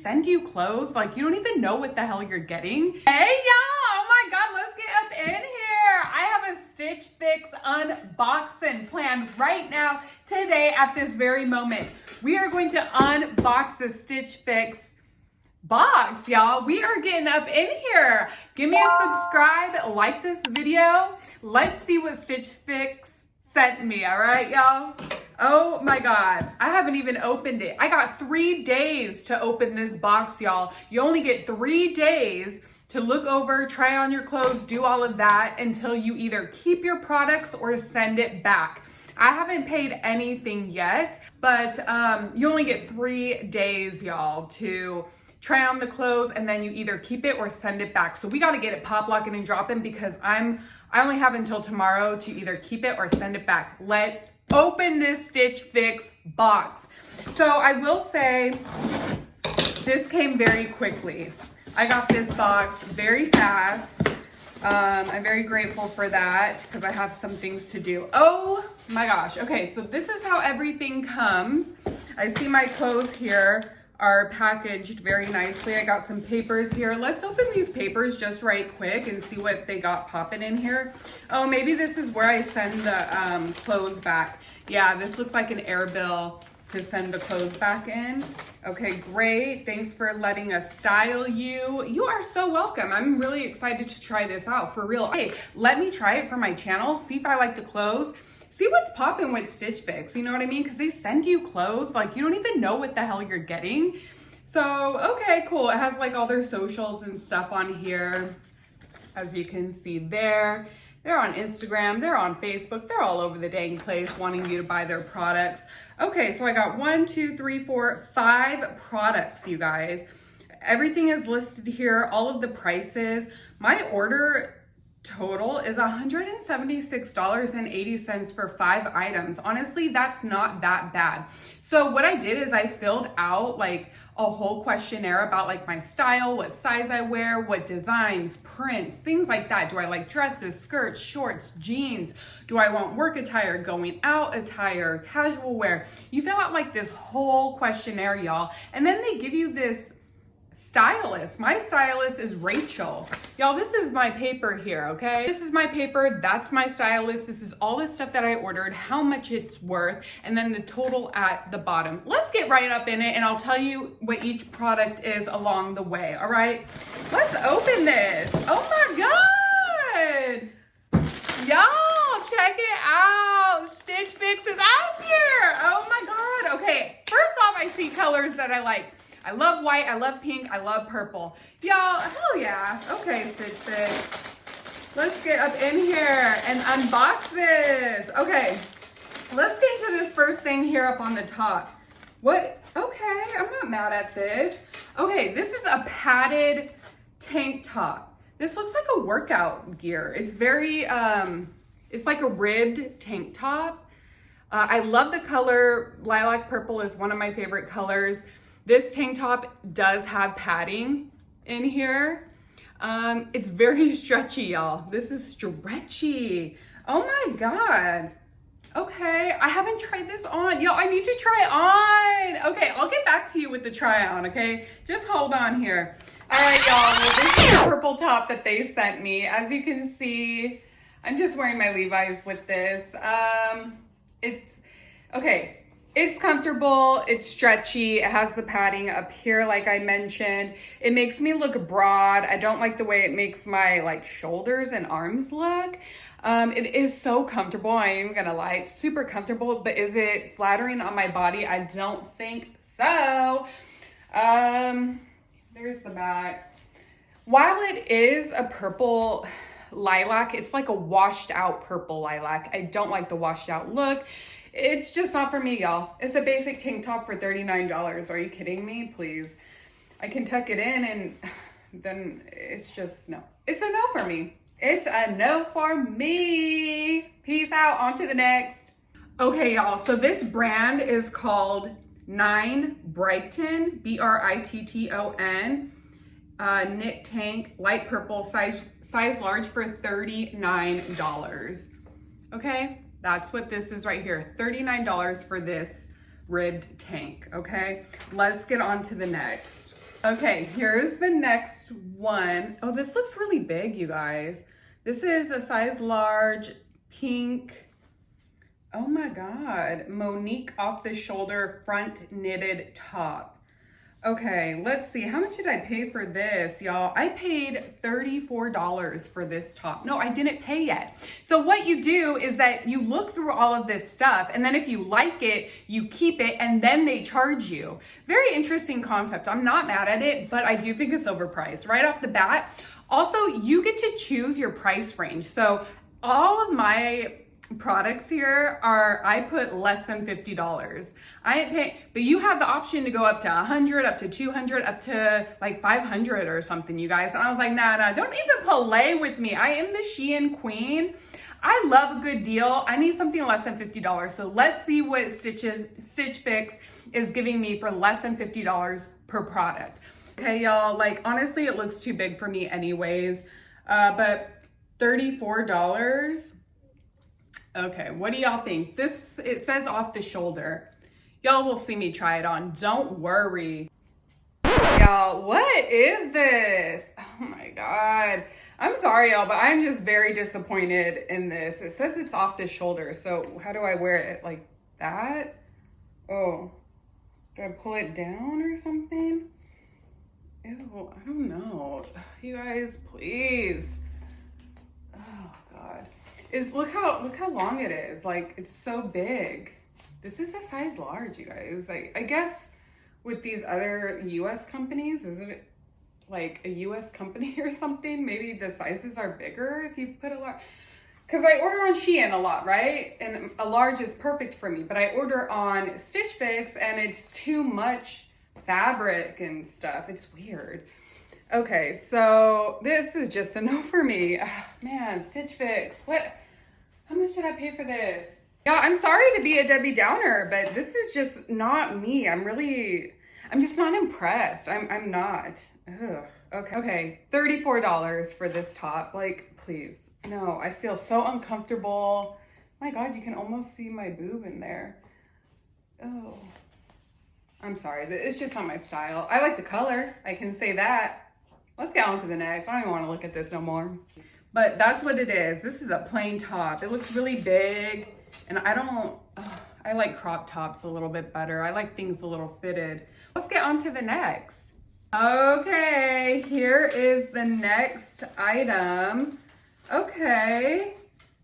send you clothes, like you don't even know what the hell you're getting. Hey y'all, oh my God, let's get up in here. I have a Stitch Fix unboxing planned right now, today, at this very moment. We are going to unbox the Stitch Fix box, y'all. We are getting up in here. Give me a subscribe, like this video. Let's see what Stitch Fix sent me, all right, y'all? Oh my God, I haven't even opened it. I got 3 days to open this box, y'all. You only get 3 days to look over, try on your clothes, do all of that until you either keep your products or send it back. I haven't paid anything yet, but you only get 3 days, y'all, to try on the clothes, and then you either keep it or send it back. So we got to get it pop, locking, and dropping because I only have until tomorrow to either keep it or send it back. Let's open this Stitch Fix box. So I will say this came very quickly. I got this box very fast. I'm very grateful for that because I have some things to do. Oh my gosh. Okay, so this is how everything comes. I see my clothes here are packaged very nicely. I got some papers here. Let's open these papers just right quick and see what they got popping in here. Oh, maybe this is where I send the clothes back. Yeah, this looks like an air bill to send the clothes back in. Okay, great. Thanks for letting us style you. You are so welcome. I'm really excited to try this out, for real. Hey, let me try it for my channel, see if I like the clothes. See what's popping with Stitch Fix, you know what I mean? Because they send you clothes, like you don't even know what the hell you're getting. So, okay, cool. It has like all their socials and stuff on here, as you can see there. They're on Instagram, they're on Facebook, they're all over the dang place wanting you to buy their products. Okay, so I got 1, 2, 3, 4, 5 products, you guys. Everything is listed here, all of the prices. My order total is $176.80 for 5 items. Honestly, that's not that bad. So what I did is I filled out like a whole questionnaire about like my style, what size I wear, what designs, prints, things like that. Do I like dresses, skirts, shorts, jeans? Do I want work attire, going out attire, casual wear? You fill out like this whole questionnaire, y'all. And then they give you this stylist. My stylist is Rachel. Y'all, this is my paper here, okay? This is my paper, that's my stylist. This is all the stuff that I ordered, how much it's worth, and then the total at the bottom. Let's get right up in it and I'll tell you what each product is along the way, all right? Let's open this. Oh my God. Y'all, check it out. Stitch Fix is out here. Oh my God. Okay, first off, I see colors that I like. I love white, I love pink, I love purple. Y'all, hell yeah. Okay, Stitch Fix. Let's get up in here and unbox this. Okay, let's get into this first thing here up on the top. What? Okay, I'm not mad at this. Okay, this is a padded tank top. This looks like a workout gear. It's very, it's like a ribbed tank top. I love the color. Lilac purple is one of my favorite colors. This tank top does have padding in here. It's very stretchy, y'all. This is stretchy. Oh my God. Okay, I haven't tried this on. Y'all, I need to try on. Okay, I'll get back to you with the try on, okay? Just hold on here. All right, y'all, well, this is the purple top that they sent me. As you can see, I'm just wearing my Levi's with this. Okay. It's comfortable, it's stretchy, it has the padding up here like I mentioned. It makes me look broad. I don't like the way it makes my like shoulders and arms look. It is so comfortable, I ain't even gonna lie. It's super comfortable, but is it flattering on my body? I don't think so. There's the back. While it is a purple lilac, it's like a washed out purple lilac. I don't like the washed out look. It's just not for me, y'all. It's a basic tank top for $39. Are you kidding me? Please. I can tuck it in and then it's just no. It's a no for me. It's a no for me. Peace out. On to the next. Okay, y'all. So this brand is called 9 Brighton, Britton. Knit tank, light purple, size large for $39. Okay? That's what this is right here. $39 for this ribbed tank, okay? Let's get on to the next. Okay, here's the next one. Oh, this looks really big, you guys. This is a size large, pink. Oh my God, Monique off the shoulder front knitted top. Okay, let's see. How much did I pay for this, y'all? I paid $34 for this top. No, I didn't pay yet. So what you do is that you look through all of this stuff, and then if you like it, you keep it, and then they charge you. Very interesting concept. I'm not mad at it, but I do think it's overpriced right off the bat. Also, you get to choose your price range. So all of my products here are, I put less than $50. I ain't paying, but you have the option to go up to 100, up to 200, up to like 500 or something, you guys. And I was like, nah, don't even play with me. I am the Shein queen. I love a good deal. I need something less than $50. So let's see what Stitch Fix is giving me for less than $50 per product. Okay, y'all, like honestly, it looks too big for me anyways, but $34. Okay, what do y'all think? This, it says off the shoulder. Y'all will see me try it on. Don't worry. Y'all, what is this? Oh my God. I'm sorry, y'all, but I'm just very disappointed in this. It says it's off the shoulder, so how do I wear it? Like that? Oh, do I pull it down or something? Ew, I don't know. You guys, please. Oh God. Look how long it is. Like, it's so big. This is a size large, you guys. I guess with these other US companies, is it like a US company or something? Maybe the sizes are bigger if you put a large. Because I order on Shein a lot, right? And a large is perfect for me. But I order on Stitch Fix and it's too much fabric and stuff. It's weird. Okay, so this is just a no for me. Man, Stitch Fix, what? How much did I pay for this? Yeah, I'm sorry to be a Debbie Downer, but this is just not me. I'm just not impressed. I'm not. Ugh. Okay, $34 for this top. Like, please. No, I feel so uncomfortable. My God, you can almost see my boob in there. Oh, I'm sorry. It's just not my style. I like the color. I can say that. Let's get on to the next. I don't even want to look at this no more. But that's what it is. This is a plain top. It looks really big. And I like crop tops a little bit better. I like things a little fitted. Let's get on to the next. Okay, here is the next item. Okay,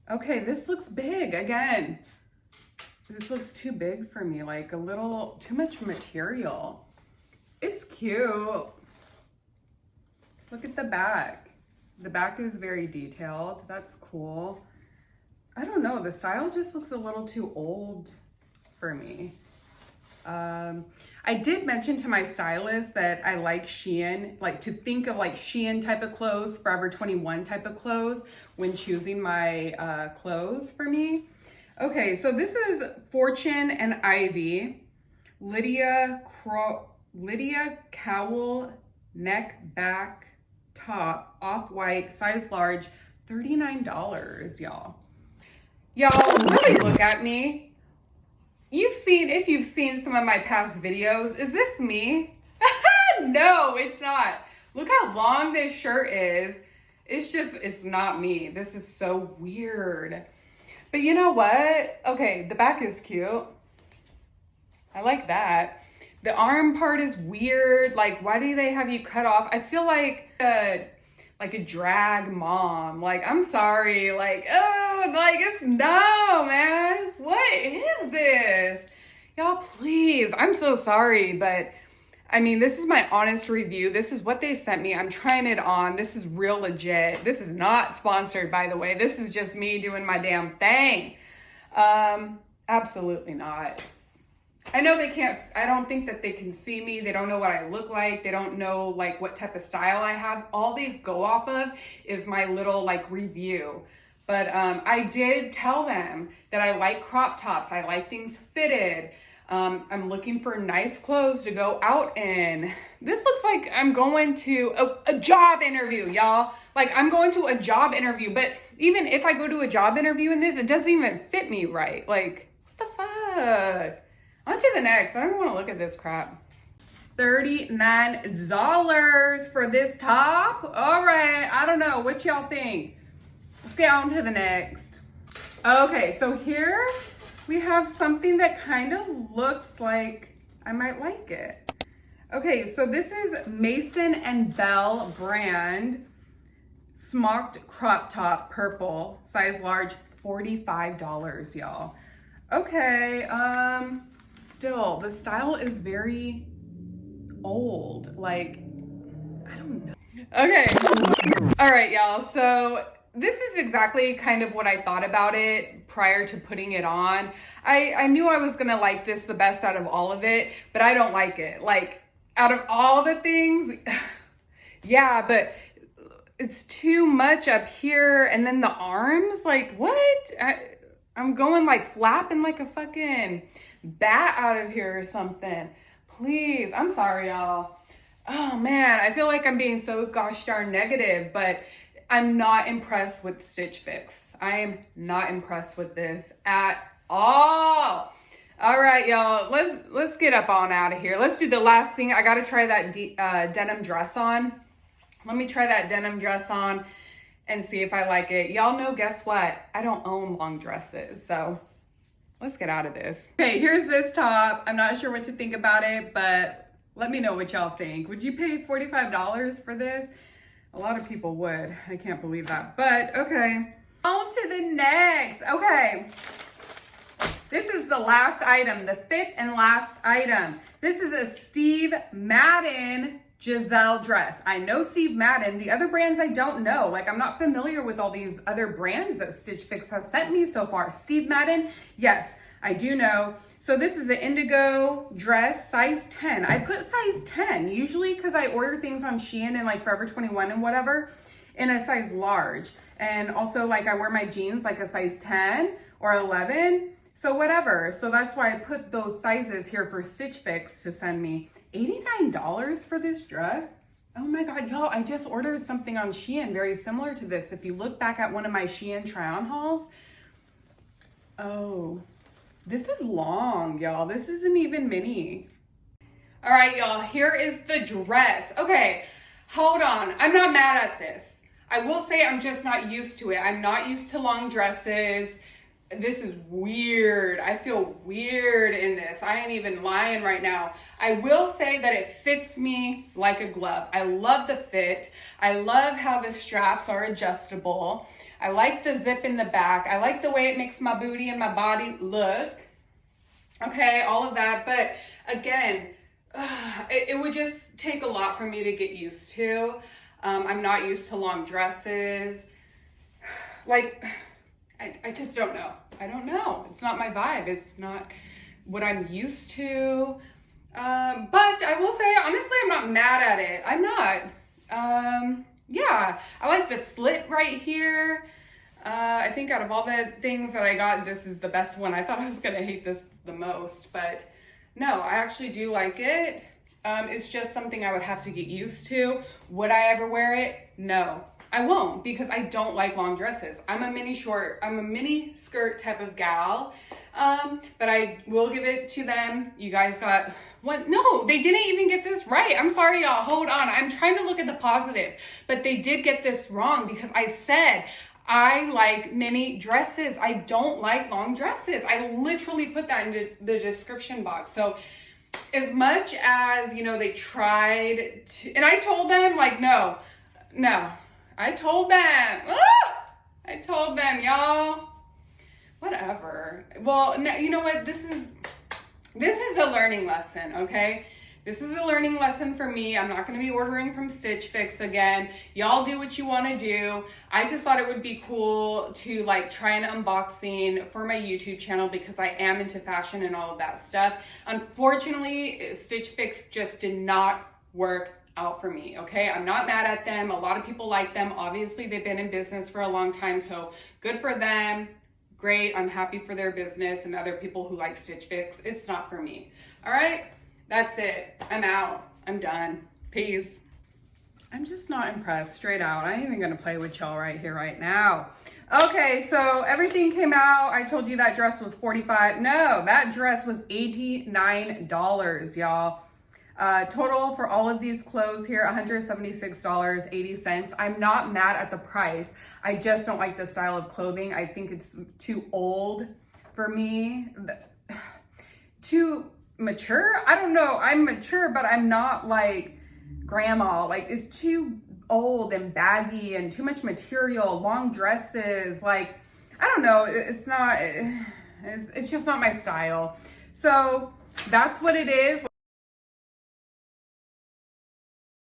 this looks big again. This looks too big for me, like a little too much material. It's cute. Look at the back. The back is very detailed. That's cool. I don't know, the style just looks a little too old for me. I did mention to my stylist that I like Shein, like to think of like Shein type of clothes, Forever 21 type of clothes when choosing my clothes for me. Okay, so this is Fortune and Ivy, Lydia Cowl neck back top, off-white, size large, $39, y'all. Y'all, really look at me. If you've seen some of my past videos, is this me? No, it's not. Look how long this shirt is. It's not me. This is so weird. But you know what? Okay, the back is cute. I like that. The arm part is weird. Like, why do they have you cut off? I feel like a drag mom. Like, I'm sorry. Like, oh, like it's no, man. What is this? Y'all, please. I'm so sorry, but I mean, this is my honest review. This is what they sent me. I'm trying it on. This is real legit. This is not sponsored, by the way. This is just me doing my damn thing. Absolutely not. I know they can't, I don't think that they can see me. They don't know what I look like. They don't know like what type of style I have. All they go off of is my little like review. But I did tell them that I like crop tops. I like things fitted. I'm looking for nice clothes to go out in. This looks like I'm going to a job interview, y'all. Like I'm going to a job interview, but even if I go to a job interview in this, it doesn't even fit me right. Like, what the fuck? On to the next. I don't want to look at this crap. $39 for this top. All right, I don't know, what y'all think? Let's get on to the next. Okay, so here we have something that kind of looks like I might like it. Okay, so this is Mason and Bell brand smocked crop top purple, size large, $45, y'all. Okay, still, the style is very old. Like, I don't know. Okay, all right, y'all. So this is exactly kind of what I thought about it prior to putting it on. I knew I was gonna like this the best out of all of it, but I don't like it. Like, out of all the things, yeah, but it's too much up here, and then the arms, like, what? I'm going like flapping like a fucking bat out of here or something. Please, I'm sorry, y'all. Oh man, I feel like I'm being so gosh darn negative, but I'm not impressed with Stitch Fix. I am not impressed with this at all. All right, y'all, let's get up on out of here. Let's do the last thing. I gotta try that denim dress on. Let me try that denim dress on and see if I like it. Y'all know, guess what? I don't own long dresses, so let's get out of this. Okay, here's this top. I'm not sure what to think about it, but let me know what y'all think. Would you pay $45 for this? A lot of people would. I can't believe that, but okay. On to the next. Okay, this is the last item, the fifth and last item. This is a Steve Madden Giselle dress. I know Steve Madden. The other brands I don't know. Like, I'm not familiar with all these other brands that Stitch Fix has sent me so far. Steve Madden, yes, I do know. So this is an indigo dress, size 10. I put size 10, usually because I order things on Shein and like Forever 21 and whatever in a size large. And also, like, I wear my jeans like a size 10 or 11. So whatever. So that's why I put those sizes here for Stitch Fix to send me. $89 for this dress? Oh my God, y'all, I just ordered something on Shein very similar to this. If you look back at one of my Shein try-on hauls, oh, this is long, y'all. This isn't even mini. All right, y'all, here is the dress. Okay, hold on. I'm not mad at this. I will say I'm just not used to it. I'm not used to long dresses. This is weird. I feel weird in this. I ain't even lying right now. I will say that it fits me like a glove. I love the fit. I love how the straps are adjustable. I like the zip in the back. I like the way it makes my booty and my body look. Okay, all of that. But again, it would just take a lot for me to get used to. I'm not used to long dresses. Like, I just don't know. I don't know. It's not my vibe. It's not what I'm used to. But I will say, honestly, I'm not mad at it. I'm not. Yeah, I like the slit right here. I think out of all the things that I got, this is the best one. I thought I was gonna hate this the most, but no, I actually do like it. It's just something I would have to get used to. Would I ever wear it? No. I won't, because I don't like long dresses. I'm a mini skirt type of gal, but I will give it to them. You guys got one. No, they didn't even get this right. I'm sorry, y'all. Hold on. I'm trying to look at the positive, but they did get this wrong because I said I like mini dresses. I don't like long dresses. I literally put that in the description box. So as much as, you know, they tried to, and I told them, like, no. I told them, y'all. Whatever. Well, no, you know what? This is a learning lesson, okay? This is a learning lesson for me. I'm not going to be ordering from Stitch Fix again. Y'all do what you want to do. I just thought it would be cool to like try an unboxing for my YouTube channel because I am into fashion and all of that stuff. Unfortunately, Stitch Fix just did not work out for me, okay? I'm not mad at them. A lot of people like them. Obviously, they've been in business for a long time, so good for them. Great. I'm happy for their business and other people who like Stitch Fix. It's not for me. All right? That's it. I'm out. I'm done. Peace. I'm just not impressed, straight out. I ain't even gonna play with y'all right here, right now. Okay, so everything came out. I told you that dress was $45. No, that dress was $89, y'all. Total for all of these clothes here, $176.80. I'm not mad at the price. I just don't like the style of clothing. I think it's too old for me. Too mature? I don't know. I'm mature, but I'm not like grandma. Like, it's too old and baggy and too much material, long dresses. Like, I don't know. It's just not my style. So that's what it is.